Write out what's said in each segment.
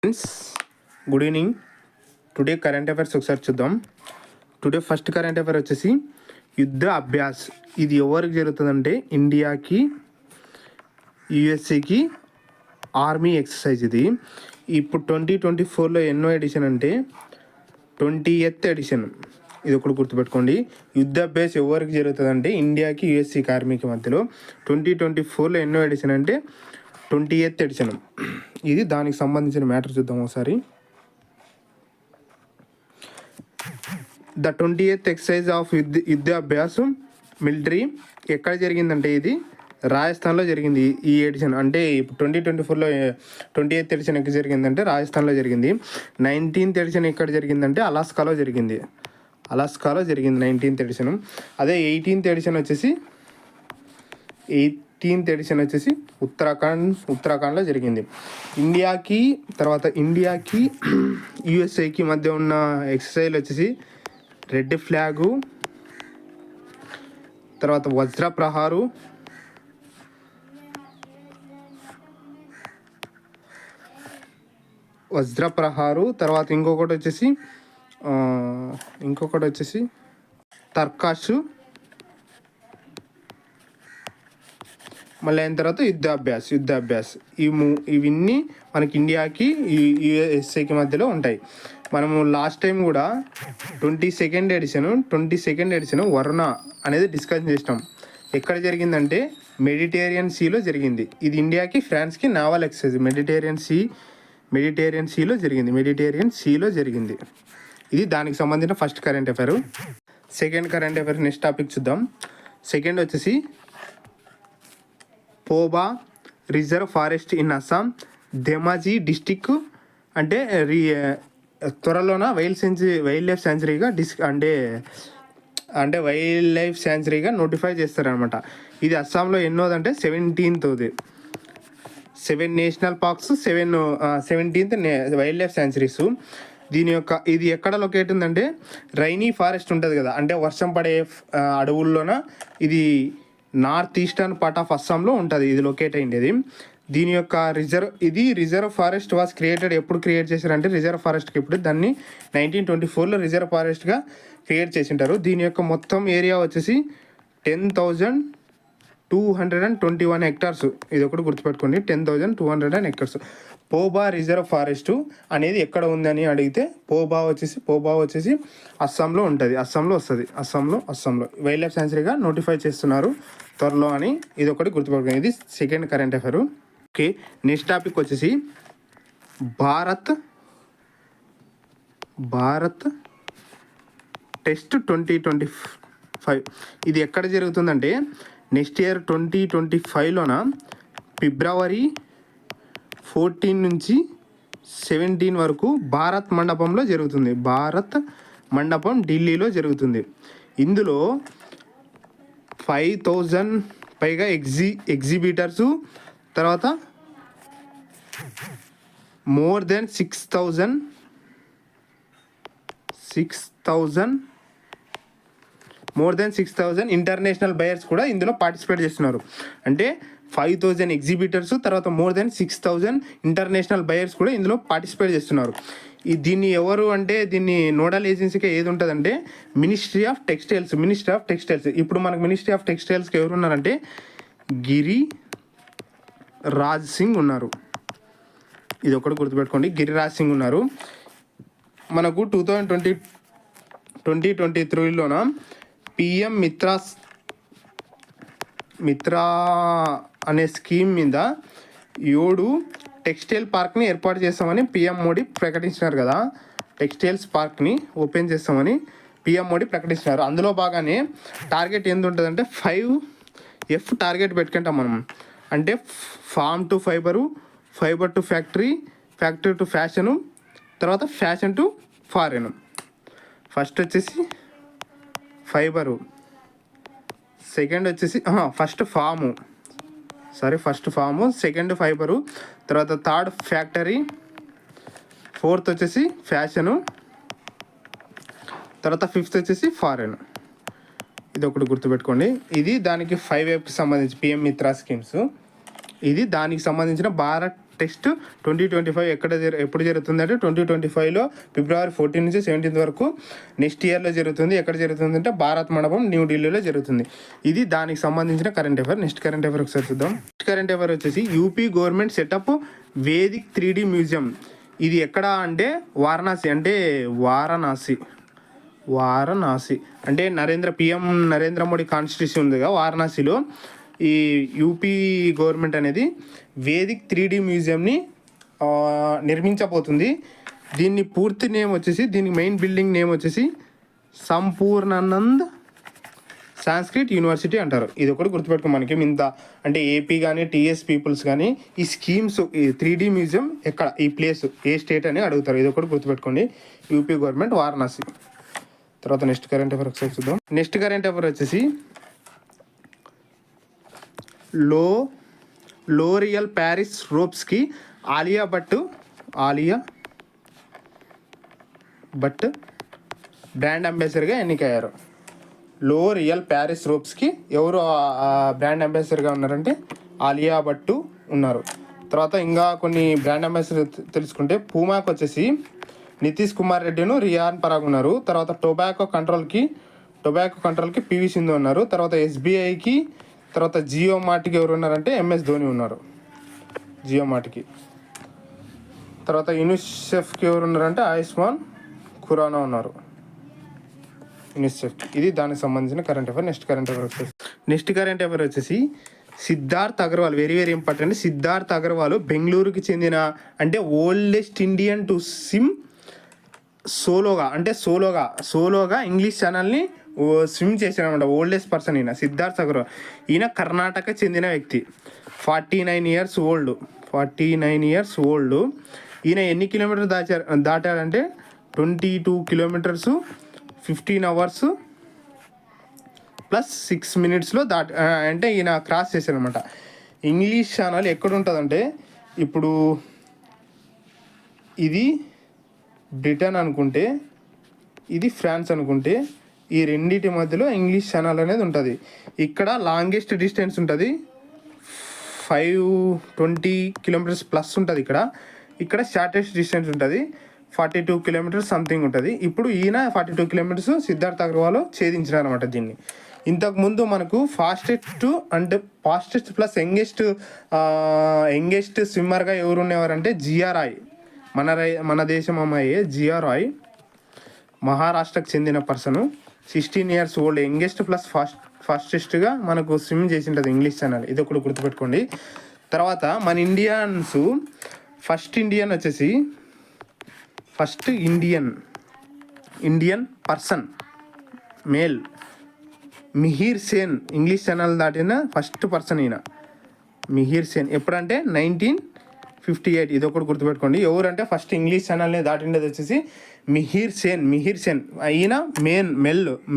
Friends good evening. Today current affairs ఒకసారి చూద్దాం. Today first current affair వచ్చేసి యుద్ధ అభ్యాస్. ఇది ఎవరికి జరుగుతుందంటే ఇండియాకి యుఎస్ఏకి ఆర్మీ ఎక్సర్సైజ్. ఇది ఇప్పుడు 2024లో ఎన్నో ఎడిషన్ అంటే 20th ఎడిషన్. ఇది ఒకటి గుర్తుపెట్టుకోండి. యుద్ధ అభ్యాస్ ఎవరికి జరుగుతుందంటే ఇండియాకి యుఎస్ఏకి ఆర్మీకి మధ్యలో. 2024లో ఎన్నో ఎడిషన్ అంటే 20th ఎడిషన్. ఇది దానికి సంబంధించిన మ్యాటర్ చూద్దాం ఒకసారి. ద 20th ఎక్సర్సైజ్ ఆఫ్ యుద్ధ అభ్యాస్ మిలిటరీ ఎక్కడ జరిగిందంటే ఇది రాజస్థాన్లో జరిగింది. ఈ ఎడిషన్ అంటే ఇప్పుడు 2024లో 20th ఎడిషన్ ఎక్కడ జరిగిందంటే రాజస్థాన్లో జరిగింది. 19th ఎడిషన్ ఎక్కడ జరిగిందంటే అలాస్కాలో జరిగింది. 19th edition. అదే 18th ఎడిషన్ వచ్చేసి ఉత్తరాఖండ్లో జరిగింది. ఇండియాకి యుఎస్ఏకి మధ్య ఉన్న ఎక్సర్సైజ్ వచ్చేసి రెడ్ ఫ్లాగు, తర్వాత వజ్ర ప్రహారు, తర్వాత ఇంకొకటి వచ్చేసి తర్కాషు, మళ్ళీ అయిన తర్వాత యుద్ధ అభ్యాస్. ఇవన్నీ మనకి ఇండియాకి యుఎస్ఏకి మధ్యలో ఉంటాయి. మనము లాస్ట్ టైం కూడా 22nd ఎడిషన్ వరుణ అనేది డిస్కస్ చేసినాం. ఎక్కడ జరిగిందంటే మెడిటేరియన్ సీలో జరిగింది. ఇది ఇండియాకి ఫ్రాన్స్కి నావల్ ఎక్సర్సైజ్. మెడిటేరియన్ సీలో జరిగింది. ఇది దానికి సంబంధించిన first current affair. Second current affair next topic చూద్దాం. సెకండ్ వచ్చేసి Poba reserve forest in Assam, Dhemaji district అంటే త్వరలోన వైల్డ్ లైఫ్ శాంచురీగా నోటిఫై చేస్తారనమాట. ఇది అస్సాంలో ఎన్నోదంటే 17th. 7 national parks, 17th wild life sanctuaries. ఇది ఎక్కడ లొకేట్ ఉందంటే రైనీ ఫారెస్ట్ ఉంటుంది కదా, అంటే వర్షం పడే అడవుల్లోన ఇది నార్త్ ఈస్టర్న్ పార్ట్ ఆఫ్ అస్సాంలో ఉంటుంది. ఇది లొకేట్ అయ్యేది. దీని యొక్క రిజర్వ్ ఫారెస్ట్ వాస్ క్రియేటెడ్. ఎప్పుడు క్రియేట్ చేశారంటే రిజర్వ్ ఫారెస్ట్కి ఇప్పుడు దాన్ని 1924లో రిజర్వ్ ఫారెస్ట్గా క్రియేట్ చేసింటారు. దీని యొక్క మొత్తం ఏరియా వచ్చేసి 10,221 హెక్టార్స్. ఇది ఒకటి గుర్తుపెట్టుకోండి, 10,200 హెక్టార్స్. పోబా రిజర్వ్ ఫారెస్ట్ అనేది ఎక్కడ ఉందని అడిగితే పోబా వచ్చేసి అస్సాంలో ఉంటుంది. అస్సాంలో వైల్డ్ లైఫ్ శాంచురీగా నోటిఫై చేస్తున్నారు త్వరలో అని ఇది ఒకటి గుర్తుపెట్టుకోండి. ఇది second current affair. Okay, next topic వచ్చేసి భారత్ టెస్ట్ 2025. ఇది ఎక్కడ జరుగుతుందంటే నెక్స్ట్ ఇయర్ 2025లోన ఫిబ్రవరి 14 నుంచి 17 వరకు భారత్ మండపంలో జరుగుతుంది. భారత్ మండపం ఢిల్లీలో జరుగుతుంది. ఇందులో 5,000 పైగా ఎగ్జిబిటర్సు, తర్వాత మోర్ దెన్ 6,000 ఇంటర్నేషనల్ బయర్స్ కూడా ఇందులో పార్టిసిపేట్ చేస్తున్నారు. అంటే 5,000 ఎగ్జిబిటర్స్, తర్వాత మోర్ దెన్ 6,000 ఇంటర్నేషనల్ బయర్స్ కూడా ఇందులో పార్టిసిపేట్ చేస్తున్నారు. దీన్ని ఎవరు అంటే దీన్ని నోడల్ ఏజెన్సీగా ఏది ఉంటుందంటే మినిస్ట్రీ ఆఫ్ టెక్స్టైల్స్. ఇప్పుడు మనకు మినిస్ట్రీ ఆఫ్ టెక్స్టైల్స్కి ఎవరు ఉన్నారంటే గిరిరాజ్ సింగ్ ఉన్నారు. ఇది ఒకటి గుర్తుపెట్టుకోండి, గిరిరాజ్ సింగ్ ఉన్నారు. మనకు 2023లోన పిఎం మిత్రా అనే స్కీమ్ మీద 7 టెక్స్టైల్ పార్క్ని ఏర్పాటు చేస్తామని పిఎం మోడీ ప్రకటించినారు కదా. టెక్స్టైల్స్ పార్క్ని ఓపెన్ చేస్తామని పిఎం మోడీ ప్రకటించినారు. అందులో బాగానే టార్గెట్ ఎంత ఉంటుందంటే 5F టార్గెట్ పెట్టుకుంటాం మనం. అంటే farm to fibre, fibre to factory to fashion, తర్వాత ఫ్యాషన్ టు ఫారెన్. ఫస్ట్ వచ్చేసి ఫైబరు, సెకండ్ వచ్చేసి ఫస్ట్ ఫాము, సెకండ్ ఫైబరు, తర్వాత థర్డ్ ఫ్యాక్టరీ, ఫోర్త్ వచ్చేసి ఫ్యాషను, తర్వాత ఫిఫ్త్ వచ్చేసి ఫారెన్. ఇది ఒకటి గుర్తుపెట్టుకోండి. ఇది దానికి 5Fకి సంబంధించి పిఎం మిత్రా స్కీమ్స్. ఇది దానికి సంబంధించిన భారత్ టెస్ట్ 2025 ఎప్పుడు జరుగుతుంది అంటే 2025లో ఫిబ్రవరి 14 నుంచి 17 వరకు నెక్స్ట్ ఇయర్లో జరుగుతుంది. ఎక్కడ జరుగుతుంది అంటే భారత్ మండపం న్యూఢిల్లీలో జరుగుతుంది. ఇది దానికి సంబంధించిన current affair. Next current affair ఒకసారి చూద్దాం. నెక్స్ట్ కరెంట్ అఫైర్ వచ్చేసి UP government setup Vedic 3D museum. ఇది ఎక్కడ అంటే వారణాసి అంటే పిఎం నరేంద్ర మోడీ కాన్స్టిట్యూన్సీ ఉందిగా వారణాసిలో ఈ యూపీ గవర్నమెంట్ అనేది వేదిక్ 3D మ్యూజియంని నిర్మించబోతుంది. దీన్ని పూర్తి నేమ్ వచ్చేసి దీని మెయిన్ బిల్డింగ్ నేమ్ వచ్చేసి సంపూర్ణానంద్ సాంస్క్రిట్ యూనివర్సిటీ అంటారు. ఇది ఒకటి గుర్తుపెట్టుకో. మనకి ఇంత అంటే ఏపీ కానీ టీఎస్ పీపుల్స్ కానీ ఈ స్కీమ్స్ ఈ 3D మ్యూజియం ఎక్కడ ఈ ప్లేస్ ఏ స్టేట్ అని అడుగుతారు. ఇది ఒకటి గుర్తుపెట్టుకోండి. UP government Varanasi. తర్వాత నెక్స్ట్ కరెంట్ అఫైర్ ఒకసారి చూద్దాం. నెక్స్ట్ కరెంట్ అఫైర్ వచ్చేసి లోరియల్ ప్యారిస్ రోప్స్కి ఆలియా భట్ బ్రాండ్ అంబాసిడర్గా ఎన్నికయ్యారు. లోరియల్ ప్యారిస్ రోప్స్కి ఎవరు బ్రాండ్ అంబాసిడర్గా ఉన్నారంటే ఆలియా భట్ ఉన్నారు. తర్వాత ఇంకా కొన్ని బ్రాండ్ అంబాసిడర్ తెలుసుకుంటే పూమాకి వచ్చేసి నితీష్ కుమార్ రెడ్డిను రియాన్ పరాగ్ ఉన్నారు. తర్వాత టొబాకో కంట్రోల్కి పివి సింధు ఉన్నారు. తర్వాత ఎస్బీఐకి తర్వాత జియో మార్ట్కి ఎవరు ఉన్నారంటే ఎంఎస్ ధోని ఉన్నారు జియో మార్ట్కి. తర్వాత యూనిసెఫ్కి ఎవరు ఉన్నారంటే ఆయుష్మాన్ ఖురానా ఉన్నారు యూనిసెఫ్. ఇది దానికి సంబంధించిన current affair. Next current affair వచ్చేసి Siddharth Agarwal, very very important. Siddharth Agarwal బెంగళూరుకి చెందిన అంటే ఓల్డెస్ట్ ఇండియన్ టు స్విమ్ సోలోగా ఇంగ్లీష్ ఛానల్ని స్విమ్ చేశారనమాట. ఓల్డెస్ట్ పర్సన్ ఈయన సిద్ధార్థ్ అగర్వాల్. ఈయన కర్ణాటక చెందిన వ్యక్తి. 49 ఇయర్స్ ఓల్డ్. ఈయన ఎన్ని కిలోమీటర్లు దాటారంటే 22 కిలోమీటర్స్ 15 అవర్స్ ప్లస్ 6 మినిట్స్లో అంటే ఈయన క్రాస్ చేశారనమాట. ఇంగ్లీష్ ఛానల్ ఎక్కడ ఉంటుందంటే ఇప్పుడు ఇది బ్రిటన్ అనుకుంటే ఇది ఫ్రాన్స్ అనుకుంటే ఈ రెండింటి మధ్యలో ఇంగ్లీష్ ఛానల్ అనేది ఉంటుంది. ఇక్కడ లాంగెస్ట్ డిస్టెన్స్ ఉంటుంది 520 కిలోమీటర్స్ ప్లస్ ఉంటుంది. ఇక్కడ షార్టెస్ట్ డిస్టెన్స్ ఉంటుంది 42 కిలోమీటర్స్ సంథింగ్ ఉంటుంది. ఇప్పుడు ఈయన 42 కిలోమీటర్స్ సిద్ధార్థ్ అగర్వాల్ ఛేదించారనమాట దీన్ని. ఇంతకుముందు మనకు ఫాస్టెస్ట్ ప్లస్ యంగెస్ట్ స్విమ్మర్గా ఎవరు ఉండేవారంటే జిఆర్ఐ, మన దేశం అమ్మాయి జిఆర్ఐ, మహారాష్ట్రకు చెందిన person. 16 years old, youngest plus ఫాస్టెస్ట్గా మనకు స్విమ్ చేసి ఉంటుంది ఇంగ్లీష్ ఛానల్. ఇది ఒకటి గుర్తుపెట్టుకోండి. తర్వాత మన first Indian person male Mihir Sen English channel దాటిన ఫస్ట్ పర్సన్ ఈయన మిహిర్ సేన్. ఎప్పుడంటే 1958. ఇది ఒకటి గుర్తుపెట్టుకోండి. ఎవరంటే ఫస్ట్ ఇంగ్లీష్ ఛానల్ని దాటిండేది వచ్చేసి మిహిర్ సేన్. ఈయన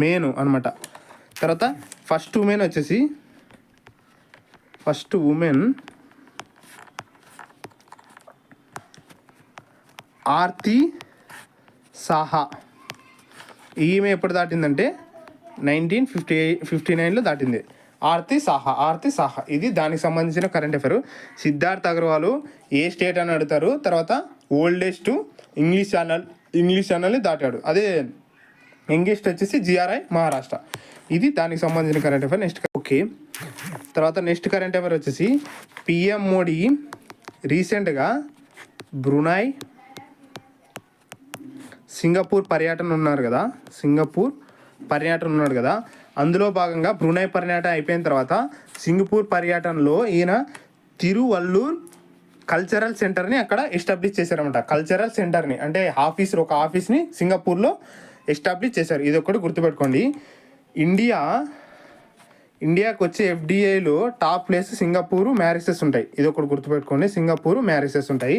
మేను అనమాట. తర్వాత ఫస్ట్ ఉమెన్ ఆర్తి సాహా. ఈమె ఎప్పుడు దాటిందంటే 1959లో దాటింది. ఆర్తి సాహా. ఇది దానికి సంబంధించిన కరెంట్ అఫైర్. సిద్ధార్థ్ అగర్వాల్ ఏ స్టేట్ అని అడుగుతారు. తర్వాత ఓల్డెస్ట్ ఇంగ్లీష్ ఛానల్ని దాటాడు. అదే యంగెస్ట్ వచ్చేసి జిఆర్ఐ మహారాష్ట్ర. ఇది దానికి సంబంధించిన కరెంట్ అఫైర్. తర్వాత నెక్స్ట్ కరెంట్ అఫైర్ వచ్చేసి పిఎం మోడీ రీసెంట్గా బ్రునై సింగపూర్ పర్యటన ఉన్నాడు కదా. అందులో భాగంగా బ్రునై పర్యటన అయిపోయిన తర్వాత సింగపూర్ పర్యటనలో ఈయన తిరువల్లూర్ కల్చరల్ సెంటర్ని అక్కడ ఎస్టాబ్లిష్ చేశారన్నమాట. కల్చరల్ సెంటర్ని అంటే ఒక ఆఫీస్ని సింగపూర్లో ఎస్టాబ్లిష్ చేశారు. ఇది ఒకటి గుర్తుపెట్టుకోండి. ఇండియాకి వచ్చే ఎఫ్డిఐలో టాప్ ప్లేస్ సింగపూర్ మ్యారిసెస్ ఉంటాయి. ఇది ఒకటి గుర్తుపెట్టుకోండి. సింగపూర్ మ్యారిసెస్ ఉంటాయి.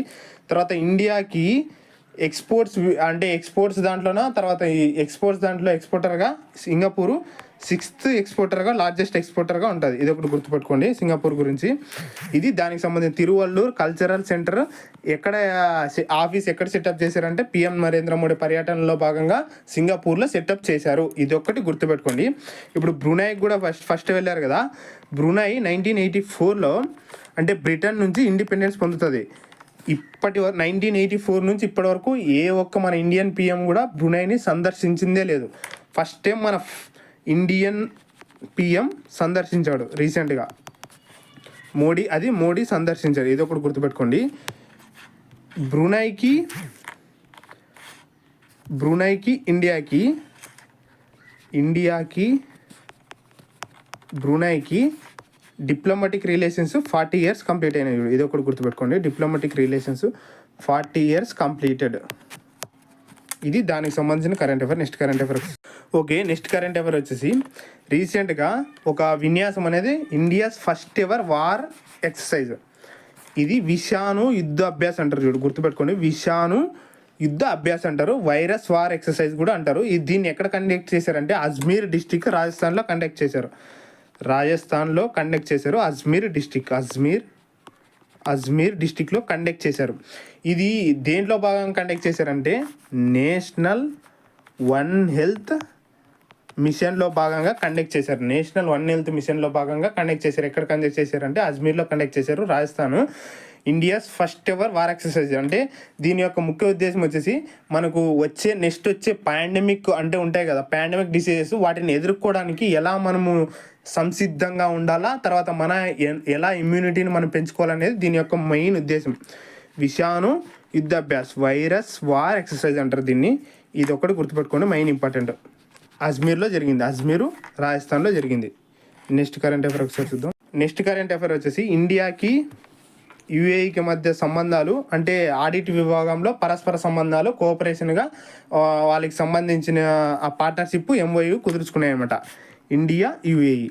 తర్వాత ఇండియాకి ఎక్స్పోర్ట్స్ దాంట్లో ఎక్స్పోర్టర్గా సింగపూరు 6th ఎక్స్పోర్టర్గా లార్జెస్ట్ ఎక్స్పోర్టర్గా ఉంటుంది. ఇది ఒకటి గుర్తుపెట్టుకోండి సింగపూర్ గురించి. ఇది దానికి సంబంధించి తిరువల్లూర్ కల్చరల్ సెంటర్ ఎక్కడ సెటప్ చేశారంటే పిఎం నరేంద్ర మోడీ పర్యటనలో భాగంగా సింగపూర్లో సెటప్ చేశారు. ఇది ఒక్కటి గుర్తుపెట్టుకోండి. ఇప్పుడు బ్రునైకి కూడా ఫస్ట్ వెళ్ళారు కదా. బ్రునై 1984లో అంటే బ్రిటన్ నుంచి ఇండిపెండెన్స్ పొందుతుంది. ఇప్పటి వరకు 1984 నుంచి ఇప్పటి వరకు ఏ ఒక్క మన ఇండియన్ పిఎం కూడా బ్రునైని సందర్శించిందే లేదు. ఫస్ట్ టైం మన ఇండియన్ పిఎం సందర్శించాడు రీసెంట్గా. మోడీ సందర్శించాడు. ఇది ఒకటి గుర్తుపెట్టుకోండి. బ్రునైకి బ్రునైకి డిప్లొమాటిక్ రిలేషన్స్ 40 years కంప్లీట్ అయినాయి. ఇది ఒకటి గుర్తుపెట్టుకోండి. Diplomatic relations 40 years completed. ఇది దానికి సంబంధించిన current affair. Next current affair వచ్చేసి రీసెంట్గా ఒక విన్యాసం అనేది India's first ever war exercise. ఇది విషాణు యుద్ధ అభ్యాస్ అంటారు. గుర్తుపెట్టుకోండి. విషాణు యుద్ధ అభ్యాస్ అంటారు. వైరస్ వార్ ఎక్సర్సైజ్ కూడా అంటారు. దీన్ని ఎక్కడ కండక్ట్ చేశారంటే అజ్మీర్ డిస్టిక్ రాజస్థాన్లో కండక్ట్ చేశారు. అజ్మీర్ డిస్టిక్లో కండక్ట్ చేశారు. ఇది దేంట్లో భాగంగా కండక్ట్ చేశారంటే నేషనల్ వన్ హెల్త్ మిషన్లో భాగంగా కండక్ట్ చేశారు. ఎక్కడ కండక్ట్ చేశారంటే అజ్మీర్లో కండక్ట్ చేశారు, Rajasthan. India's first ever war exercise అంటే దీని యొక్క ముఖ్య ఉద్దేశం వచ్చేసి మనకు నెక్స్ట్ వచ్చే పాండమిక్ అంటే ఉంటాయి కదా, పాండమిక్ డిసీజెస్, వాటిని ఎదుర్కోవడానికి ఎలా మనము సంసిద్ధంగా ఉండాలా, తర్వాత మన ఎలా ఇమ్యూనిటీని మనం పెంచుకోవాలనేది దీని యొక్క మెయిన్ ఉద్దేశం. విషాణు యుద్ధాభ్యాస్, వైరస్ వార్ ఎక్సర్సైజ్ అంటారు దీన్ని. ఇది ఒకటి గుర్తుపెట్టుకోండి, మెయిన్ ఇంపార్టెంట్. అజ్మీర్లో జరిగింది, రాజస్థాన్లో జరిగింది. నెక్స్ట్ కరెంట్ అఫైర్ ఒకసారి చూద్దాం. నెక్స్ట్ కరెంట్ అఫైర్ వచ్చేసి ఇండియాకి యుఏఈకి మధ్య సంబంధాలు అంటే ఆడిట్ విభాగంలో పరస్పర సంబంధాలు కోఆపరేషన్గా వాళ్ళకి సంబంధించిన ఆ పార్ట్నర్షిప్ ఎంఓయూ కుదుర్చుకున్నాయి అనమాట. ఇండియా యుఏఈ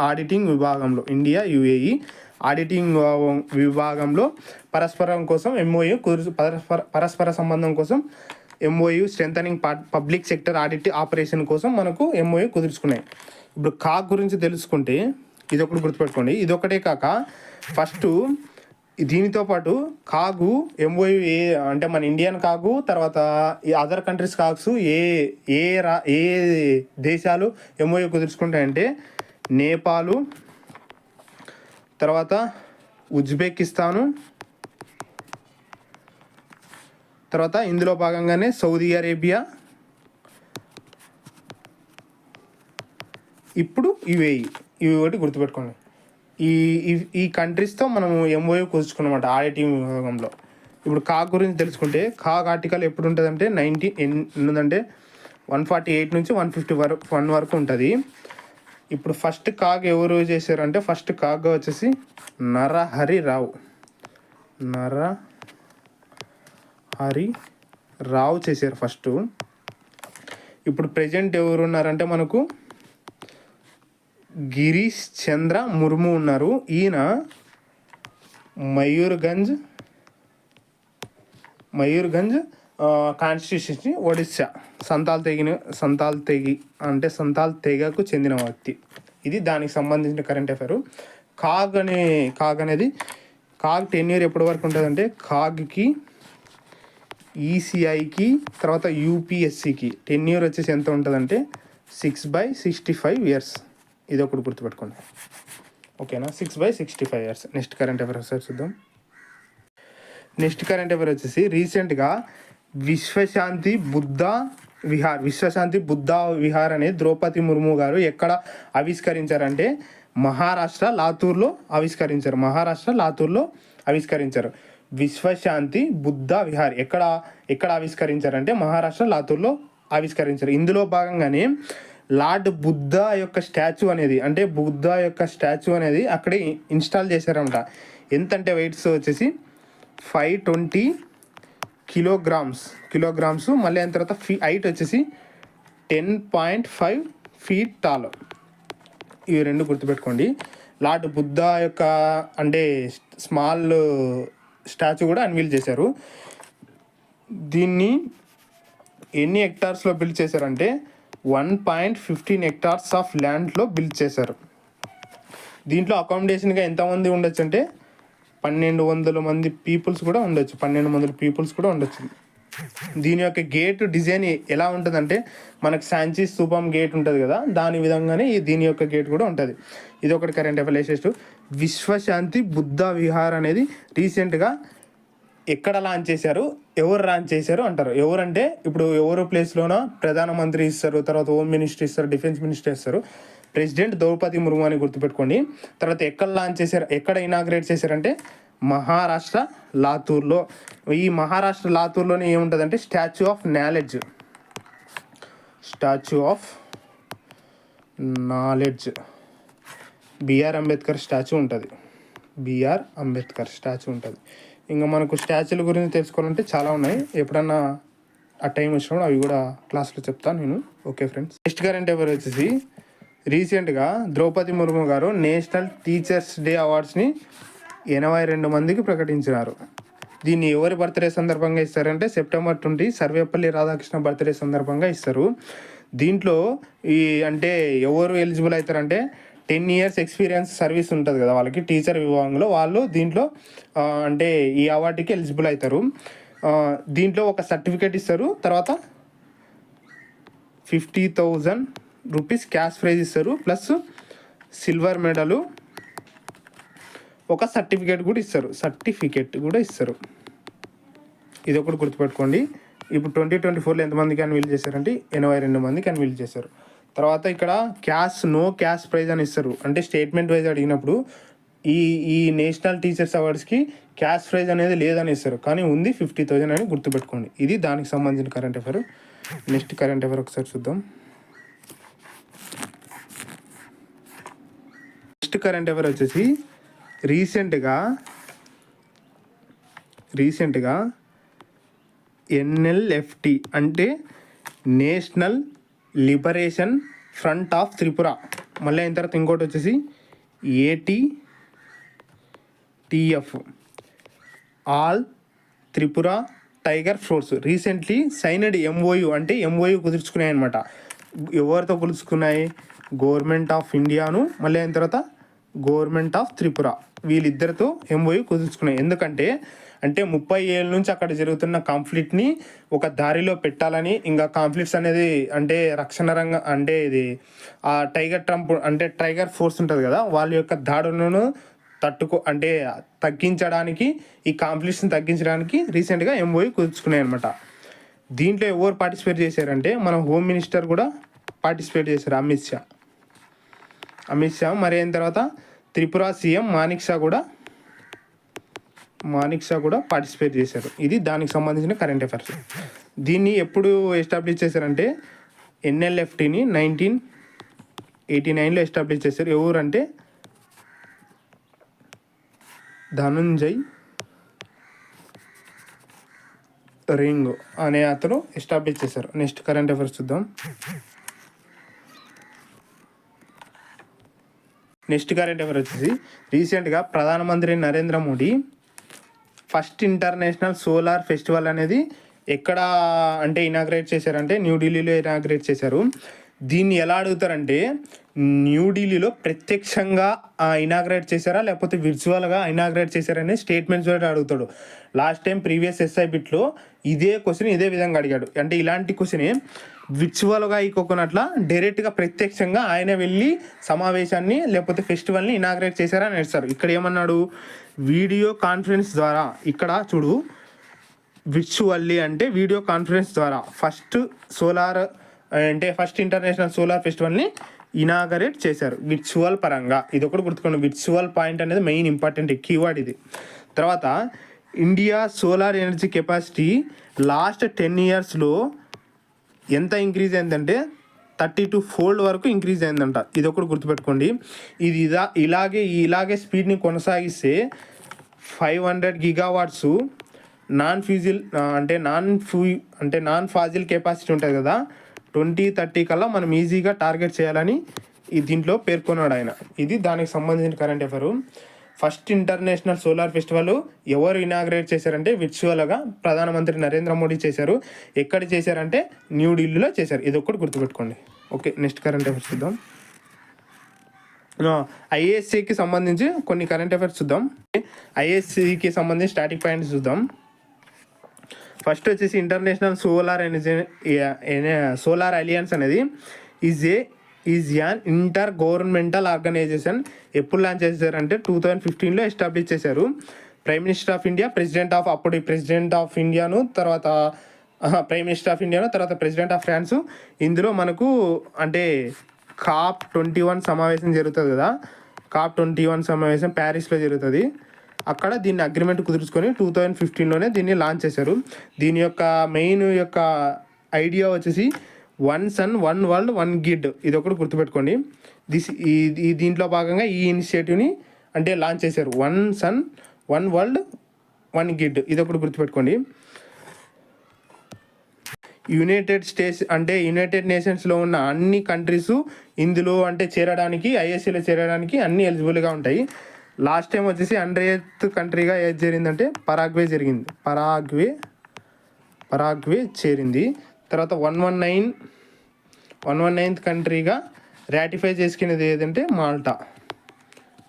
ఆడిటింగ్ విభాగంలో ఆడిటింగ్ విభాగంలో పరస్పర సంబంధం కోసం MoU strengthening public sector audit operation కోసం మనకు ఎంఓయూ కుదుర్చుకున్నాయి. ఇప్పుడు కాగ్ గురించి తెలుసుకుంటే ఇదొకటి గుర్తుపెట్టుకోండి. ఇదొకటే కాక ఫస్ట్ దీనితో పాటు కాగు ఎంఓయూ అంటే మన ఇండియన్ కాగు, తర్వాత ఈ అదర్ కంట్రీస్ కాగ్స్ ఏ దేశాలు ఎంఓయూ కుదుర్చుకుంటాయంటే నేపాలు, తర్వాత ఉజ్బెకిస్తాను, తర్వాత ఇందులో భాగంగానే సౌదీ అరేబియా, ఇప్పుడు యుఏఈ. ఇవి ఒకటి గుర్తుపెట్టుకోండి. ఈ కంట్రీస్తో మనము ఎంఓయూ కుదుర్చుకున్నమాట ఆడిటింగ్ విభాగంలో. ఇప్పుడు కాగ్ గురించి తెలుసుకుంటే కాగ్ ఆర్టికల్ ఎప్పుడు ఉంటుందంటే 148 నుంచి 151 వరకు ఉంటుంది. ఇప్పుడు ఫస్ట్ కాగ్ ఎవరు చేశారంటే ఫస్ట్ కాగ్ వచ్చేసి నరహరి రావు చేశారు ఫస్ట్. ఇప్పుడు ప్రజెంట్ ఎవరు ఉన్నారంటే మనకు గిరీష్ చంద్ర ముర్ము ఉన్నారు. ఈయన మయూర్గంజ్ కాన్స్టిట్యూన్సీ, ఒడిశా, సంతాల్ తెగకు చెందిన వ్యక్తి. ఇది దానికి సంబంధించిన కరెంట్ అఫైర్. కాగ్ అనేది టెన్యూర్ ఎప్పటి వరకు ఉంటుందంటే కాగ్కి, ఈసీఐకి, తర్వాత యూపీఎస్సికి టెన్యూర్ వచ్చేసి ఎంత ఉంటుందంటే 6/65 years. ఇది ఒకటి గుర్తుపెట్టుకోండి, ఓకేనా? 6/65 years. నెక్స్ట్ కరెంట్ అఫైర్ ఒకసారి చూద్దాం. నెక్స్ట్ కరెంట్ అఫైర్ వచ్చేసి రీసెంట్గా విశ్వశాంతి బుద్ధ విహార్ అనేది ద్రౌపది ముర్ము గారు ఎక్కడ ఆవిష్కరించారంటే మహారాష్ట్ర లాతూర్లో ఆవిష్కరించారు. విశ్వశాంతి బుద్ధ విహార్ ఎక్కడ ఆవిష్కరించారంటే మహారాష్ట్ర లాతూర్లో ఆవిష్కరించారు. ఇందులో భాగంగానే లార్డ్ బుద్ధ యొక్క స్టాచ్యూ అనేది అక్కడే ఇన్స్టాల్ చేశారన్నమాట. ఎంతంటే వెయిట్స్ వచ్చేసి 520 కిలోగ్రామ్స్. మళ్ళీ అయిన తర్వాత హైట్ వచ్చేసి 10.5 feet టాల్. ఇవి రెండు గుర్తుపెట్టుకోండి. లార్డ్ బుద్ధ యొక్క అంటే స్మాల్ స్టాచ్యూ కూడా అన్వీల్ చేశారు. దీన్ని ఎన్ని హెక్టార్స్లో బిల్డ్ చేశారంటే 1.15 hectares ఆఫ్ ల్యాండ్లో బిల్డ్ చేశారు. దీంట్లో అకామిడేషన్గా ఎంతమంది ఉండొచ్చు అంటే 1200 మంది పీపుల్స్ కూడా ఉండొచ్చు. దీని యొక్క గేట్ డిజైన్ ఎలా ఉంటుందంటే మనకు శాంచీ స్తూపం గేట్ ఉంటుంది కదా, దాని విధంగానే దీని యొక్క గేట్ కూడా ఉంటుంది. ఇది ఒకటి కరెంట్ అఫైర్. లేటెస్ట్ విశ్వశాంతి బుద్ధ విహార్ అనేది రీసెంట్గా ఎక్కడ లాంచ్ చేశారు, ఎవరు లాంచ్ చేశారు అంటారు. ఎవరంటే ఇప్పుడు ఎవరు ప్లేస్లోనో ప్రధానమంత్రి ఇస్తారు, తర్వాత హోమ్ మినిస్టర్ ఇస్తారు, డిఫెన్స్ మినిస్టర్ ఇస్తారు. ప్రెసిడెంట్ ద్రౌపది ముర్ము అని గుర్తుపెట్టుకోండి. తర్వాత ఎక్కడ లాంచ్ చేశారు, ఎక్కడ ఇనాగ్రేట్ చేశారంటే మహారాష్ట్ర లాతూర్లో. ఈ మహారాష్ట్ర లాతూర్లోనే ఏముంటుందంటే statue of knowledge, statue of knowledge, BR Ambedkar statue ఉంటుంది. బిఆర్ అంబేద్కర్ స్టాచ్యూ ఉంటుంది. ఇంకా మనకు స్టాచ్యూల గురించి తెలుసుకోవాలంటే చాలా ఉన్నాయి. ఎప్పుడన్నా ఆ టైం వచ్చినప్పుడు అవి కూడా క్లాస్లో చెప్తాను నేను. Okay friends, next current affair వచ్చేసి రీసెంట్గా ద్రౌపది ముర్ము గారు నేషనల్ టీచర్స్ డే అవార్డ్స్ని 82 మందికి ప్రకటించినారు. దీన్ని ఎవరి బర్త్డే సందర్భంగా ఇస్తారంటే సెప్టెంబర్ 20 సర్వేపల్లి రాధాకృష్ణ బర్త్డే సందర్భంగా ఇస్తారు. దీంట్లో అంటే ఎవరు ఎలిజిబుల్ అవుతారంటే 10 years ఎక్స్పీరియన్స్ సర్వీస్ ఉంటుంది కదా వాళ్ళకి, టీచర్ విభాగంలో వాళ్ళు దీంట్లో అంటే ఈ అవార్డుకి ఎలిజిబుల్ అవుతారు. దీంట్లో ఒక సర్టిఫికేట్ ఇస్తారు, తర్వాత 50,000 రూపీస్ క్యాష్ ప్రైజ్ ఇస్తారు, ప్లస్ సిల్వర్ మెడలు, ఒక సర్టిఫికేట్ కూడా ఇస్తారు. ఇది ఒకటి గుర్తుపెట్టుకోండి. ఇప్పుడు 2024లో ఎంతమందికి అన్వీల్ చేశారంటే 82 మందికి అన్వీల్ చేశారు. తర్వాత ఇక్కడ నో క్యాష్ ప్రైజ్ అని ఇస్తారు. అంటే స్టేట్మెంట్ వైజ్ అడిగినప్పుడు ఈ నేషనల్ టీచర్స్ అవార్డ్స్కి క్యాష్ ప్రైజ్ అనేది లేదని ఇస్తారు, కానీ ఉంది 50,000 అని గుర్తుపెట్టుకోండి. ఇది దానికి సంబంధించిన current affair. Next current affair ఒకసారి చూద్దాం. నెక్స్ట్ కరెంట్ అఫైర్ వచ్చేసి రీసెంట్గా ఎన్ఎల్ఎఫ్టి అంటే national liberation front of Tripura, మళ్ళీ అయిన తర్వాత ఇంకోటి వచ్చేసి ATTF all Tripura tiger force recently signed MOU, అంటే MOU కుదుర్చుకున్నాయి అనమాట. ఎవరితో కుదుర్చుకున్నాయి? గవర్నమెంట్ ఆఫ్ ఇండియాను మళ్ళీ అయిన తర్వాత గవర్నమెంట్ ఆఫ్ త్రిపుర, వీళ్ళిద్దరితో MOU కుదుర్చుకున్నాయి. ఎందుకంటే 30 ఏళ్ళ నుంచి అక్కడ జరుగుతున్న కాన్ఫ్లిక్ట్ని ఒక దారిలో పెట్టాలని, ఇంకా కాన్ఫ్లిక్ట్స్ అనేది అంటే రక్షణ రంగం అంటే ఇది ఆ టైగర్ ఫోర్స్ ఉంటుంది కదా, వాళ్ళ యొక్క దాడులను తగ్గించడానికి, ఈ కాన్ఫ్లిక్ట్స్ని తగ్గించడానికి రీసెంట్గా MOU కుదుర్చుకున్నాయి అనమాట. దీంట్లో ఎవరు పార్టిసిపేట్ చేశారంటే మన హోమ్ మినిస్టర్ కూడా పార్టిసిపేట్ చేశారు, అమిత్ షా. మరి అయిన తర్వాత త్రిపుర CM మానిక్ షా కూడా పార్టిసిపేట్ చేశారు. ఇది దానికి సంబంధించిన కరెంట్ అఫైర్స్. దీన్ని ఎప్పుడు ఎస్టాబ్లిష్ చేశారంటే NLFTని 1989లో ఎస్టాబ్లిష్ చేశారు. ఎవరంటే ధనంజయ్ రింగ్ అనే అతను ఎస్టాబ్లిష్ చేశారు. నెక్స్ట్ కరెంట్ అఫైర్స్ చూద్దాం. నెక్స్ట్ కరెంట్ అఫైర్ వచ్చేసి రీసెంట్గా ప్రధానమంత్రి Narendra Modi first international solar festival అనేది ఎక్కడ ఇనాగ్రేట్ చేశారంటే న్యూఢిల్లీలో ఇనాగ్రేట్ చేశారు. దీన్ని ఎలా అడుగుతారంటే న్యూఢిల్లీలో ప్రత్యక్షంగా ఇనాగ్రేట్ చేశారా లేకపోతే విర్చువల్గా ఇనాగ్రేట్ చేశారనే స్టేట్మెంట్స్ అడుగుతాడు. లాస్ట్ టైం ప్రీవియస్ SI బిట్లో ఇదే క్వశ్చన్ ఇదే విధంగా అడిగాడు. అంటే ఇలాంటి క్వశ్చనే విర్చువల్గా ఇకోకున్నట్ల డైరెక్ట్గా ప్రత్యక్షంగా ఆయన వెళ్ళి సమావేశాన్ని లేకపోతే ఫెస్టివల్ని ఇనాగ్రేట్ చేశారా అని అడుగుతారు. ఇక్కడ ఏమన్నాడు? వీడియో కాన్ఫరెన్స్ ద్వారా. ఇక్కడ చూడు, విర్చువల్లీ అంటే వీడియో కాన్ఫరెన్స్ ద్వారా ఫస్ట్ ఇంటర్నేషనల్ సోలార్ ఫెస్టివల్ని ఇనాగరేట్ చేశారు విర్చువల్ పరంగా. ఇది ఒకటి గుర్తుకోండి, విర్చువల్ పాయింట్ అనేది మెయిన్ ఇంపార్టెంట్ కీవర్డ్ ఇది. తర్వాత India solar energy capacity last 10 yearsలో ఎంత ఇంక్రీజ్ అయిందంటే 32 fold వరకు ఇంక్రీజ్ అయిందంట. ఇది ఒకటి గుర్తుపెట్టుకోండి. ఇది ఇలాగే స్పీడ్ని కొనసాగిస్తే 500 GW నాన్ ఫాజిల్ కెపాసిటీ ఉంటుంది కదా, 2030 కల్లా మనం ఈజీగా టార్గెట్ చేయాలని దీంట్లో పేర్కొన్నాడు ఆయన. ఇది దానికి సంబంధించిన current affair. First international solar festival ఎవరు ఇనాగ్రేట్ చేశారంటే విర్చువల్గా ప్రధానమంత్రి నరేంద్ర మోడీ చేశారు. ఎక్కడ చేశారంటే న్యూఢిల్లీలో చేశారు. ఇది ఒక్కటి గుర్తుపెట్టుకోండి. ఓకే, నెక్స్ట్ కరెంట్ అఫైర్స్ చూద్దాం. IASCకి సంబంధించి కొన్ని కరెంట్ అఫైర్స్ చూద్దాం. IASCకి సంబంధించి స్టాటిక్ పాయింట్స్ చూద్దాం. ఫస్ట్ వచ్చేసి ఇంటర్నేషనల్ సోలార్ అలియన్స్ అనేది is an intergovernmental organisation. ఎప్పుడు లాంచ్ చేశారంటే 2015లో ఎస్టాబ్లిష్ చేశారు. ప్రైమ్ మినిస్టర్ ఆఫ్ ఇండియా, అప్పుడు ప్రెసిడెంట్ ఆఫ్ ఇండియాను, తర్వాత ప్రైమ్ మినిస్టర్ ఆఫ్ ఇండియాను, తర్వాత ప్రెసిడెంట్ ఆఫ్ ఫ్రాన్స్. ఇందులో మనకు అంటే COP21 సమావేశం జరుగుతుంది కదా, COP21 సమావేశం ప్యారిస్లో జరుగుతుంది. అక్కడ దీన్ని అగ్రిమెంట్ కుదుర్చుకొని 2015లోనే దీన్ని లాంచ్ చేశారు. దీని యొక్క మెయిన్ యొక్క ఐడియా వచ్చేసి 1 సన్ 1 వరల్డ్ 1 గిడ్. ఇది ఒకటి గుర్తుపెట్టుకోండి. దీంట్లో భాగంగా ఈ ఇనిషియేటివ్ని అంటే లాంచ్ చేశారు. 1 సన్ 1 వరల్డ్ 1 గిడ్, ఇది ఒకటి గుర్తుపెట్టుకోండి. యునైటెడ్ నేషన్స్లో ఉన్న అన్ని కంట్రీస్ ఇందులో అంటే చేరడానికి, ఐఎస్సీలో చేరడానికి అన్ని ఎలిజిబుల్గా ఉంటాయి. లాస్ట్ టైం వచ్చేసి 100th కంట్రీగా ఏది జరిగిందంటే పరాగ్వే జరిగింది. పరాగ్వే చేరింది. తర్వాత 119th కంట్రీగా రాటిఫై చేసుకునేది ఏదంటే మాల్టా.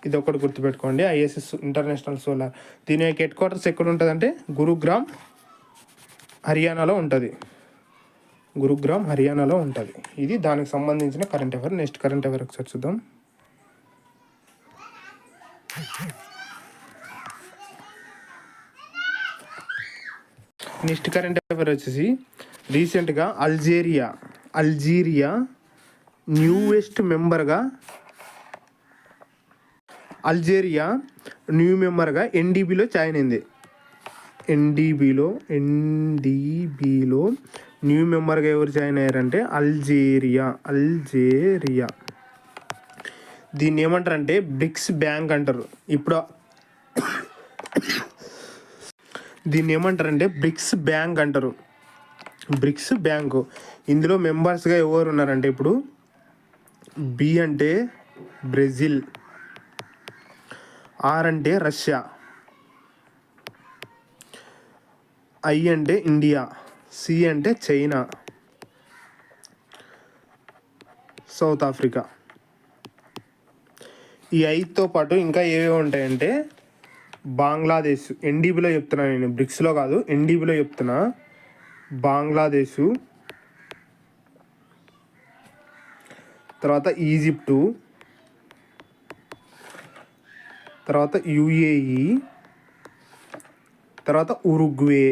ఇది ఒకటి గుర్తుపెట్టుకోండి. ఐఎస్ఎస్ ఇంటర్నేషనల్ సోలార్ దీని యొక్క హెడ్ క్వార్టర్స్ ఎక్కడ ఉంటుందంటే గురుగ్రామ్ హర్యానాలో ఉంటుంది. ఇది దానికి సంబంధించిన current affair. Next current affair ఒకసారి చూద్దాం. నెక్స్ట్ కరెంట్ అఫైర్ వచ్చేసి రీసెంట్గా అల్జీరియా న్యూ మెంబర్గా ఎన్డీబీలో జాయిన్ అయింది. ఎన్డీబీలో న్యూ మెంబర్గా ఎవరు జాయిన్ అయ్యారంటే అల్జీరియా. దీన్ని ఏమంటారంటే బ్రిక్స్ బ్యాంక్ అంటారు. ఇప్పుడు దీన్ని ఏమంటారంటే బ్రిక్స్ బ్యాంకు. ఇందులో మెంబర్స్గా ఎవరు ఉన్నారంటే ఇప్పుడు బి అంటే బ్రెజిల్, ఆర్ అంటే రష్యా, ఐ అంటే ఇండియా, సి అంటే చైనా, సౌత్ ఆఫ్రికా. ఈ 5తో పాటు ఇంకా ఏవేవి ఉంటాయంటే బంగ్లాదేశ్. ఎన్డీబీలో చెప్తున్నా నేను, బ్రిక్స్లో కాదు, ఎన్డీబీలో చెప్తున్నా. బంగ్లాదేశు, తర్వాత ఈజిప్టు, తర్వాత యుఏఈ, తర్వాత ఉరుగ్వే.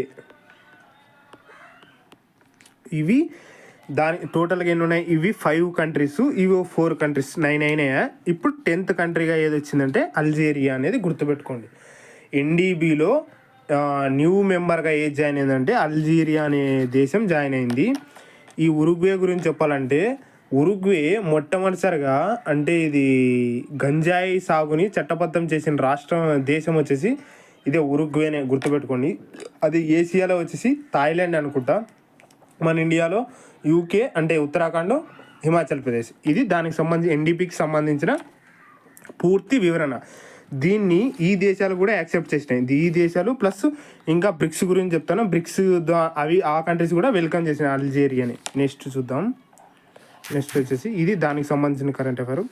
ఇవి దాని టోటల్గా ఎన్ని ఉన్నాయి? ఇవి 5 కంట్రీస్, ఇవి 4 కంట్రీస్, 9 అయినాయా. ఇప్పుడు 10th కంట్రీగా ఏది వచ్చిందంటే అల్జీరియా అనేది గుర్తుపెట్టుకోండి. ఎన్డీబీలో న్యూ మెంబర్గా ఏది జాయిన్ అయిందంటే అల్జీరియా అనే దేశం జాయిన్ అయింది. ఈ ఉరుగ్వే గురించి చెప్పాలంటే ఉరుగ్వే మొట్టమొదటిసారిగా అంటే ఇది గంజాయి సాగుని చట్టబద్ధం చేసిన దేశం వచ్చేసి ఇదే ఉరుగ్వేనే, గుర్తుపెట్టుకోండి. అది ఏషియాలో వచ్చేసి థాయిలాండ్ అనుకుంటా, మన ఇండియాలో యూకే అంటే ఉత్తరాఖండ్, హిమాచల్ ప్రదేశ్. ఇది దానికి సంబంధించి ఎన్డీపీకి సంబంధించిన పూర్తి వివరణ. దీన్ని ఈ దేశాలు కూడా యాక్సెప్ట్ చేసినాయి. ఈ దేశాలు ప్లస్ ఇంకా బ్రిక్స్ గురించి చెప్తాను. బ్రిక్స్ అవి ఆ కంట్రీస్ కూడా వెల్కమ్ చేసినాయి అల్జీరియాని. నెక్స్ట్ చూద్దాం. నెక్స్ట్ వచ్చేసి ఇది దానికి సంబంధించిన current affair.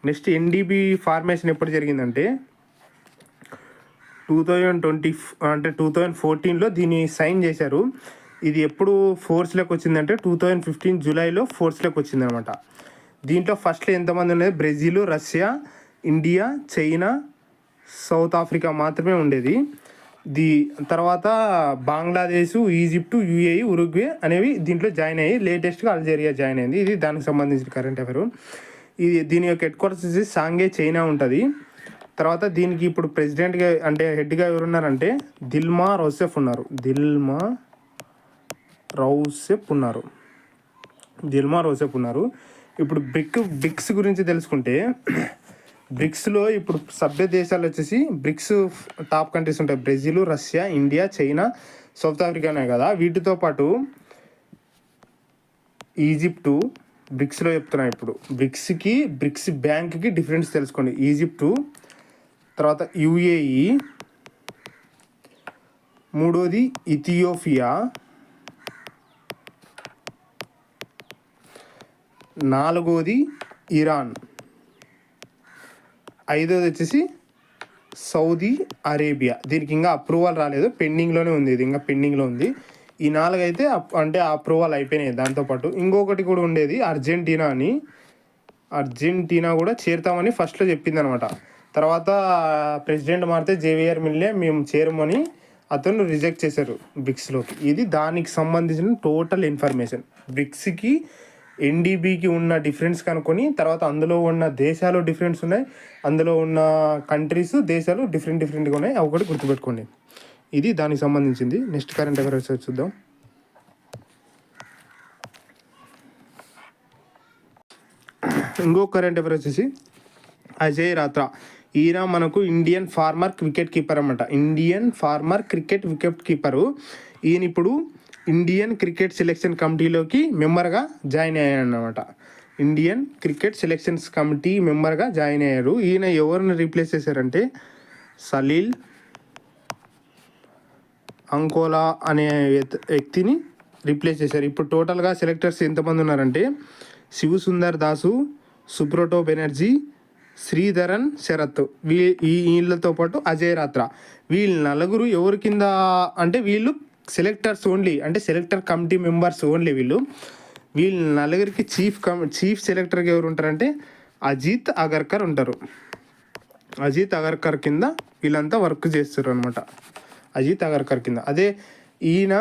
Next NDB formation ఎప్పుడు జరిగిందంటే 2014లో దీన్ని సైన్ చేశారు. ఇది ఎప్పుడు ఫోర్స్లోకి వచ్చిందంటే 2015 జూలైలో ఫోర్స్లోకి వచ్చిందనమాట. దీంట్లో ఫస్ట్లో ఎంతమంది ఉన్నది? Brazil, Russia, India, China, south Africa మాత్రమే ఉండేది. తర్వాత బంగ్లాదేశ్, ఈజిప్టు, యుఏఈ, ఉరుగ్వే అనేవి దీంట్లో జాయిన్ అయ్యి లేటెస్ట్గా అల్జీరియా జాయిన్ అయింది. ఇది దానికి సంబంధించిన కరెంట్ అఫైర్. దీని యొక్క హెడ్ క్వార్టర్స్ వచ్చేసి షాంఘై, చైనా ఉంటుంది. తర్వాత దీనికి ఇప్పుడు ప్రెసిడెంట్గా అంటే హెడ్గా ఎవరున్నారంటే దిల్మా రౌసెఫ్ ఉన్నారు. ఇప్పుడు బ్రిక్స్ గురించి తెలుసుకుంటే బ్రిక్స్లో ఇప్పుడు సభ్య దేశాలు వచ్చేసి బ్రిక్స్ టాప్ కంట్రీస్ ఉంటాయి. Brazil, Russia, India, China, South ఆఫ్రికానే కదా. వీటితో పాటు ఈజిప్టు బ్రిక్స్లో చెప్తున్నాయి. ఇప్పుడు బ్రిక్స్ బ్యాంక్కి డిఫరెన్స్ తెలుసుకోండి. ఈజిప్టు, తర్వాత యుఏఈ, మూడోది ఇథియోపియా, నాలుగోది ఇరాన్, ఐదోది వచ్చేసి సౌదీ అరేబియా. దీనికి ఇంకా అప్రూవల్ రాలేదు, పెండింగ్లోనే ఉంది. ఇది ఇంకా పెండింగ్లో ఉంది. ఈ 4 అయితే అంటే అప్రూవల్ అయిపోయినాయి. దాంతోపాటు ఇంకొకటి కూడా ఉండేది అర్జెంటీనా అని. అర్జెంటీనా కూడా చేరుతామని ఫస్ట్లో చెప్పింది అనమాట. తర్వాత ప్రెసిడెంట్ మారితే జేవియర్ మిల్లే మేము చేరమని అతను రిజెక్ట్ చేశారు బ్రిక్స్లోకి. ఇది దానికి సంబంధించిన టోటల్ ఇన్ఫర్మేషన్. బ్రిక్స్కి ఎన్డీబీకి ఉన్న డిఫరెన్స్ కనుక్కొని తర్వాత అందులో ఉన్న దేశాలు డిఫరెన్స్ ఉన్నాయి, అందులో ఉన్న కంట్రీస్ దేశాలు డిఫరెంట్గా ఉన్నాయి. అవి ఒకటి గుర్తుపెట్టుకోండి. ఇది దానికి సంబంధించింది. నెక్స్ట్ కరెంట్ అఫైర్స్ చూద్దాం. ఇంకో కరెంట్ అఫైర్ వచ్చేసి అజయ్ రాత్రా. ఈయన మనకు ఇండియన్ ఫార్మర్ క్రికెట్ కీపర్ అనమాట. Indian former cricket wicket keeper. ఈయన ఇప్పుడు ఇండియన్ క్రికెట్ సెలెక్షన్ కమిటీలోకి మెంబర్గా జాయిన్ అయ్యాడు అన్నమాట. ఇండియన్ క్రికెట్ సెలెక్షన్స్ కమిటీ మెంబర్గా జాయిన్ అయ్యారు. ఈయన ఎవరిని రీప్లేస్ చేశారంటే సలీల్ అంకోలా అనే వ్యక్తిని రీప్లేస్ చేశారు. ఇప్పుడు టోటల్గా సెలెక్టర్స్ ఎంతమంది ఉన్నారంటే శివ్ సుందర్ దాసు, సుబ్రటో బెనర్జీ, శ్రీధరన్ శరత్, వీళ్ళతో పాటు అజయ్ రాత్రా. వీళ్ళు నలుగురు ఎవరి కింద అంటే వీళ్ళు సెలెక్టర్స్ ఓన్లీ, అంటే సెలెక్టర్ కమిటీ మెంబర్స్ ఓన్లీ. వీళ్ళు నలుగురికి చీఫ్ సెలెక్టర్గా ఎవరు ఉంటారంటే అజిత్ అగర్కర్ ఉంటారు. అజిత్ అగర్కర్ కింద వీళ్ళంతా వర్క్ చేస్తారు అనమాట. అజిత్ అగర్కర్ కింద. అదే ఈయన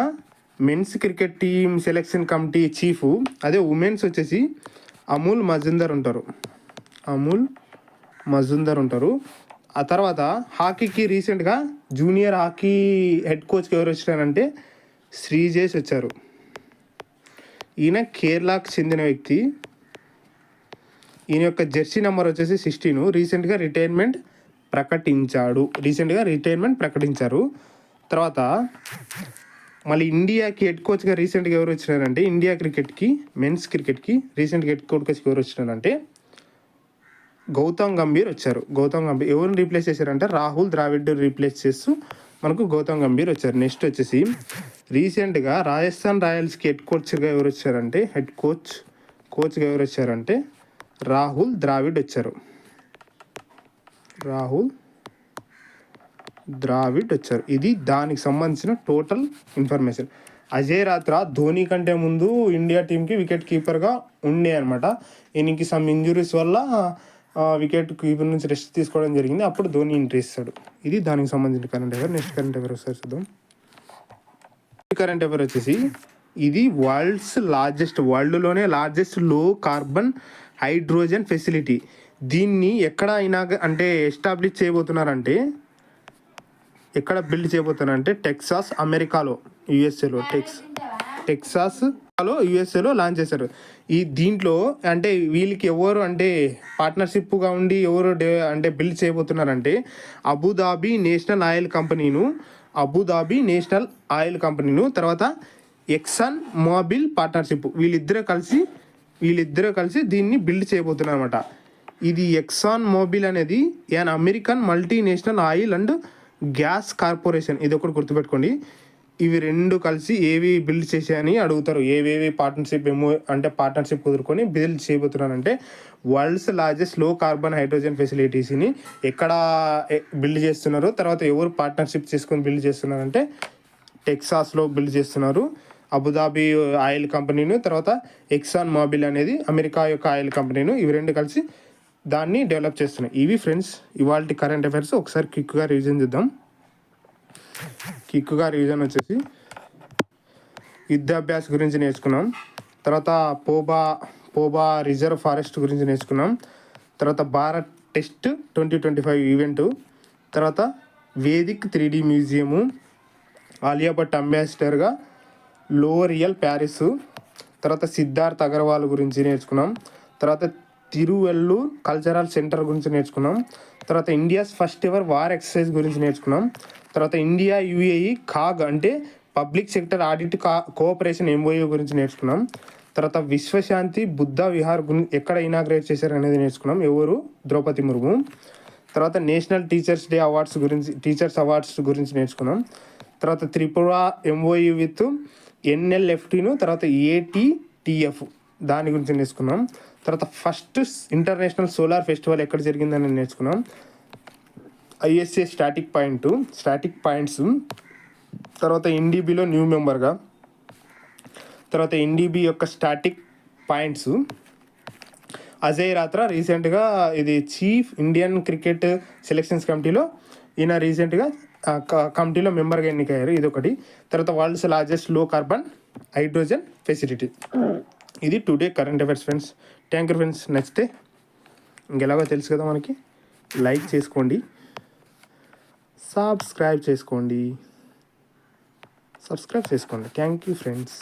men's cricket team selection committee chief. అదే ఉమెన్స్ వచ్చేసి అమూల్ మజుందర్ ఉంటారు. ఆ తర్వాత హాకీకి రీసెంట్గా జూనియర్ హాకీ హెడ్ కోచ్కి ఎవరు వచ్చారంటే శ్రీజేష్ వచ్చారు. ఈయన కేరళకు చెందిన వ్యక్తి. ఈయన యొక్క జెర్సీ నెంబర్ వచ్చేసి 16. రీసెంట్గా రిటైర్మెంట్ ప్రకటించారు. తర్వాత మళ్ళీ ఇండియాకి హెడ్ కోచ్గా రీసెంట్గా ఎవరు వచ్చినారంటే ఇండియా క్రికెట్కి మెన్స్ క్రికెట్కి రీసెంట్గా హెడ్ కోచ్కి ఎవరు వచ్చినారంటే గౌతమ్ గంభీర్ వచ్చారు. గౌతమ్ గంభీర్ ఎవరిని రీప్లేస్ చేశారంటే రాహుల్ ద్రావిడ్ రీప్లేస్ చేస్తూ మనకు గౌతమ్ గంభీర్ వచ్చారు. నెక్స్ట్ వచ్చేసి రీసెంట్గా రాజస్థాన్ రాయల్స్కి హెడ్ కోచ్గా ఎవరు వచ్చారంటే కోచ్గా ఎవరు వచ్చారంటే రాహుల్ ద్రావిడ్ వచ్చారు. ఇది దానికి సంబంధించిన టోటల్ ఇన్ఫర్మేషన్. అజయ్ రాత్రా ధోని కంటే ముందు ఇండియా టీంకి వికెట్ కీపర్గా ఉండే అనమాట. ఈయనకి సమ్ ఇంజురీస్ వల్ల వికెట్ కీపర్ నుంచి రెస్ట్ తీసుకోవడం జరిగింది. అప్పుడు ధోని ఎంట్రీ ఇస్తాడు. ఇది దానికి సంబంధించిన current affair. Next current affair ఒకసారి చూద్దాం. కరెంట్ అఫైర్ వచ్చేసి ఇది వరల్డ్లోనే లార్జెస్ట్ లో కార్బన్ హైడ్రోజన్ ఫెసిలిటీ. దీన్ని ఎక్కడ అయినా అంటే ఎస్టాబ్లిష్ చేయబోతున్నారంటే ఎక్కడ బిల్డ్ చేయబోతున్నారంటే టెక్సాస్ అమెరికాలో యుఎస్ఏలో లాంచ్ చేశారు. దీంట్లో అంటే వీళ్ళకి ఎవరు అంటే పార్ట్నర్షిప్గా ఉండి ఎవరు అంటే బిల్డ్ చేయబోతున్నారంటే అబుదాబి నేషనల్ ఆయిల్ కంపెనీను తర్వాత ఎక్సన్ మోబిల్ పార్ట్నర్షిప్ వీళ్ళిద్దరూ కలిసి దీన్ని బిల్డ్ చేయబోతున్నారు అనమాట. ఇది ఎక్సాన్ మోబిల్ అనేది an American multinational oil and gas corporation. ఇది ఒకటి గుర్తుపెట్టుకోండి. ఇవి రెండు కలిసి ఏవి బిల్డ్ చేసాయని అడుగుతారు. ఏవేవి పార్ట్నర్షిప్ కుదురుకొని బిల్డ్ చేయబోతున్నారంటే వరల్డ్స్ లార్జెస్ట్ లో కార్బన్ హైడ్రోజన్ ఫెసిలిటీస్ని ఎక్కడ బిల్డ్ చేస్తున్నారు, తర్వాత ఎవరు పార్ట్నర్షిప్ చేసుకొని బిల్డ్ చేస్తున్నారంటే టెక్సాస్లో బిల్డ్ చేస్తున్నారు. అబుదాబి ఆయిల్ కంపెనీను తర్వాత ఎక్సాన్ మోబిల్ అనేది అమెరికా యొక్క ఆయిల్ కంపెనీను, ఇవి రెండు కలిసి దాన్ని డెవలప్ చేస్తున్నాయి. ఇవి ఫ్రెండ్స్ ఇవాళ కరెంట్ అఫైర్స్. ఒకసారి క్విక్గా రివిజన్ చూద్దాం. వచ్చేసి యుద్ధాభ్యాస్ గురించి నేర్చుకున్నాం. తర్వాత పోబా రిజర్వ్ ఫారెస్ట్ గురించి నేర్చుకున్నాం. తర్వాత భారత్ టెస్ట్ 2025 ఈవెంటు, తర్వాత వేదిక్ 3D మ్యూజియము, ఆలియా భట్ అంబాసిడర్గా లోరియల్ ప్యారిస్, తర్వాత సిద్ధార్థ్ అగర్వాల్ గురించి నేర్చుకున్నాం. తర్వాత తిరువెల్లూర్ కల్చరల్ సెంటర్ గురించి నేర్చుకున్నాం. తర్వాత India's first ever war exercise గురించి నేర్చుకున్నాం. తర్వాత ఇండియా యుఏఈ కాగ్ అంటే public sector audit cooperation MOU గురించి నేర్చుకున్నాం. తర్వాత విశ్వశాంతి బుద్ధ విహార్ ఎక్కడ ఇనాగ్రేట్ చేశారు అనేది నేర్చుకున్నాం. ఎవరు? ద్రౌపది ముర్ము. తర్వాత నేషనల్ టీచర్స్ అవార్డ్స్ గురించి నేర్చుకున్నాం. తర్వాత త్రిపుర MOU విత్ NLFTను తర్వాత ATTF దాని గురించి నేర్చుకున్నాం. తర్వాత ఫస్ట్ ఇంటర్నేషనల్ సోలార్ ఫెస్టివల్ ఎక్కడ జరిగిందని నేర్చుకున్నాం. ఐఎస్ఏ స్టాటిక్ పాయింట్స్, తర్వాత ఎన్డీబీలో న్యూ మెంబర్గా, తర్వాత ఎన్డీబీ యొక్క స్టాటిక్ పాయింట్స్. అజయ్ రాత్రా రీసెంట్గా ఇది చీఫ్ ఇండియన్ క్రికెట్ సెలెక్షన్స్ కమిటీలో ఈయన రీసెంట్గా కమిటీలో మెంబర్గా ఎన్నికయ్యారు. ఇది ఒకటి. తర్వాత వరల్డ్స్ లార్జెస్ట్ లో కార్బన్ హైడ్రోజన్ ఫెసిలిటీ. ఇది today current affairs friends. Thank you friends. నచ్చితే ఇంకెలాగో తెలుసు కదా మనకి, లైక్ చేసుకోండి, సబ్స్క్రైబ్ చేసుకోండి. Thank you friends.